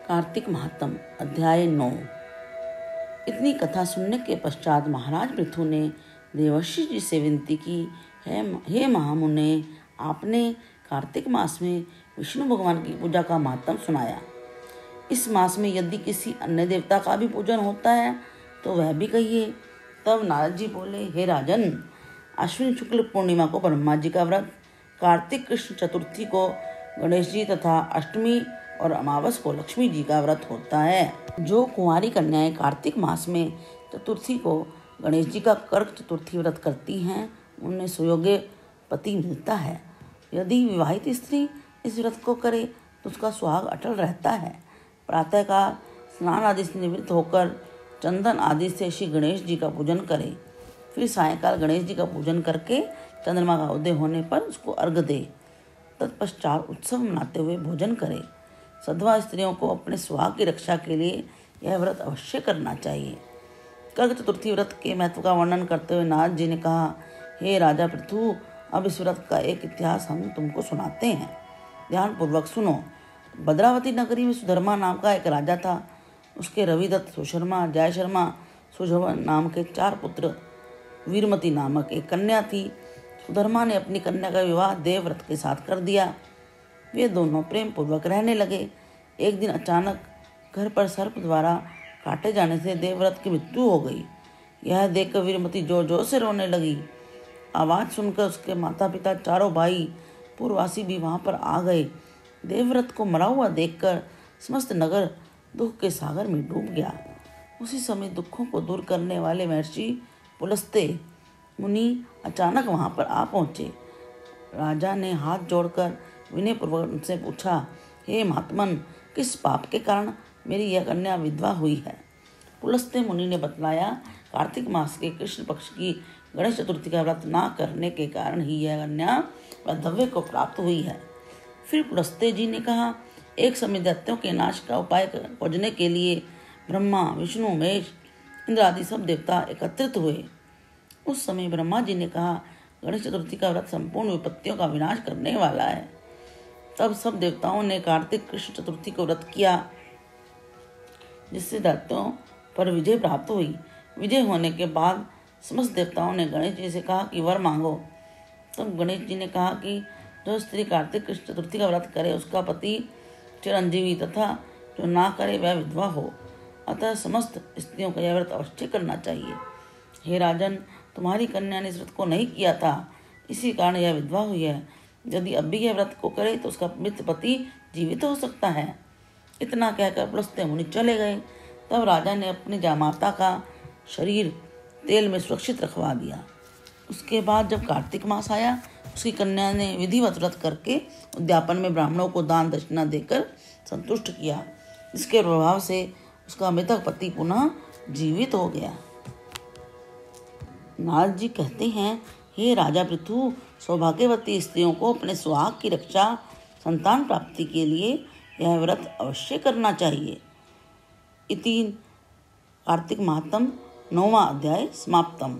कार्तिक महात्म अध्याय 9। इतनी कथा सुनने के पश्चात महाराज पृथु ने देवर्षि जी से विनती की, हे महामुने, आपने कार्तिक मास में विष्णु भगवान की पूजा का महात्म सुनाया। इस मास में यदि किसी अन्य देवता का भी पूजन होता है तो वह भी कहिए। तब नारद जी बोले, हे राजन, अश्विन शुक्ल पूर्णिमा को ब्रह्मा जी का व्रत, कार्तिक कृष्ण चतुर्थी को गणेश जी तथा अष्टमी और अमावस को लक्ष्मी जी का व्रत होता है। जो कुंवारी कन्याएं कार्तिक मास में चतुर्थी को गणेश जी का कर्क चतुर्थी व्रत करती हैं, उन्हें सुयोग्य पति मिलता है। यदि विवाहित स्त्री इस व्रत को करे तो उसका सुहाग अटल रहता है। प्रातः का स्नान आदि से निवृत्त होकर चंदन आदि से श्री गणेश जी का पूजन करे। फिर सायंकाल गणेश जी का पूजन करके चंद्रमा का उदय होने पर उसको अर्घ दे। तत्पश्चात उत्सव मनाते हुए भोजन करे। सधवा स्त्रियों को अपने सुहाग की रक्षा के लिए यह व्रत अवश्य करना चाहिए। कर्क चतुर्थी व्रत के महत्व का वर्णन करते हुए नारद जी ने कहा, हे राजा पृथु, अब इस व्रत का एक इतिहास हम तुमको सुनाते हैं, ध्यानपूर्वक सुनो। भद्रावती नगरी में सुधर्मा नाम का एक राजा था। उसके रविदत्त, सुशर्मा, जय शर्मा, सुजवन नाम के 4 पुत्र, वीरमती नामक एक कन्या थी। सुधर्मा ने अपनी कन्या का विवाह देवव्रत के साथ कर दिया। वे दोनों प्रेम पूर्वक रहने लगे। एक दिन अचानक घर पर सर्प द्वारा काटे जाने से देवव्रत की मृत्यु हो गई। यह देखकर वीरमती जोर जोर से रोने लगी। आवाज़ सुनकर उसके माता पिता, चारों भाई पूर्ववासी भी वहां पर आ गए। देवव्रत को मरा हुआ देखकर समस्त नगर दुख के सागर में डूब गया। उसी समय दुखों को दूर करने वाले महर्षि पुलस्त्य मुनि अचानक वहां पर आ पहुंचे। राजा ने हाथ जोड़कर विनयपूर्वक उनसे पूछा, हे महात्मन, किस पाप के कारण मेरी यह कन्या विधवा हुई है? पुलस्त्य मुनि ने बतलाया, कार्तिक मास के कृष्ण पक्ष की गणेश चतुर्थी का व्रत न करने के कारण ही यह कन्या वैधव्य को प्राप्त हुई है। फिर पुलस्त्य जी ने कहा, एक समय दैत्यों के नाश का उपाय खोजने के लिए ब्रह्मा, विष्णु, महेश, इंद्र आदि सब देवता एकत्रित हुए। उस समय ब्रह्मा जी ने कहा, गणेश चतुर्थी का व्रत संपूर्ण विपत्तियों का विनाश करने वाला है। तब सब देवताओं ने कार्तिक कृष्ण चतुर्थी को व्रत किया, जिससे दैत्यों पर विजय प्राप्त हुई। विजय होने के बाद समस्त देवताओं ने गणेश जी से कहा कि वर मांगो। तब गणेश जी ने कहा कि जो स्त्री कार्तिक कृष्ण चतुर्थी का व्रत करे उसका पति चिरंजीवी तथा जो ना करे वह विधवा हो। अतः समस्त स्त्रियों का यह व्रत अवश्य करना चाहिए। हे राजन, तुम्हारी कन्या ने इस व्रत को नहीं किया था, इसी कारण यह विधवा हुई है। यदि अब भी यह व्रत को करे तो उसका मृत पति जीवित हो सकता है। इतना कहकर पुलस्त्य मुनि चले गए। तब राजा ने अपनी जामाता का शरीर तेल में सुरक्षित रखवा दिया। उसके बाद जब कार्तिक मास आया, उसकी कन्या ने विधिवत व्रत करके उद्यापन में ब्राह्मणों को दान दक्षिणा देकर संतुष्ट किया, जिसके प्रभाव से उसका मृतक पति पुनः जीवित हो गया। नारद जी कहते हैं, हे राजा पृथु, सौभाग्यवती स्त्रियों को अपने सुहाग की रक्षा, संतान प्राप्ति के लिए यह व्रत अवश्य करना चाहिए। इति कार्तिक महात्म 9वां अध्याय समाप्तम।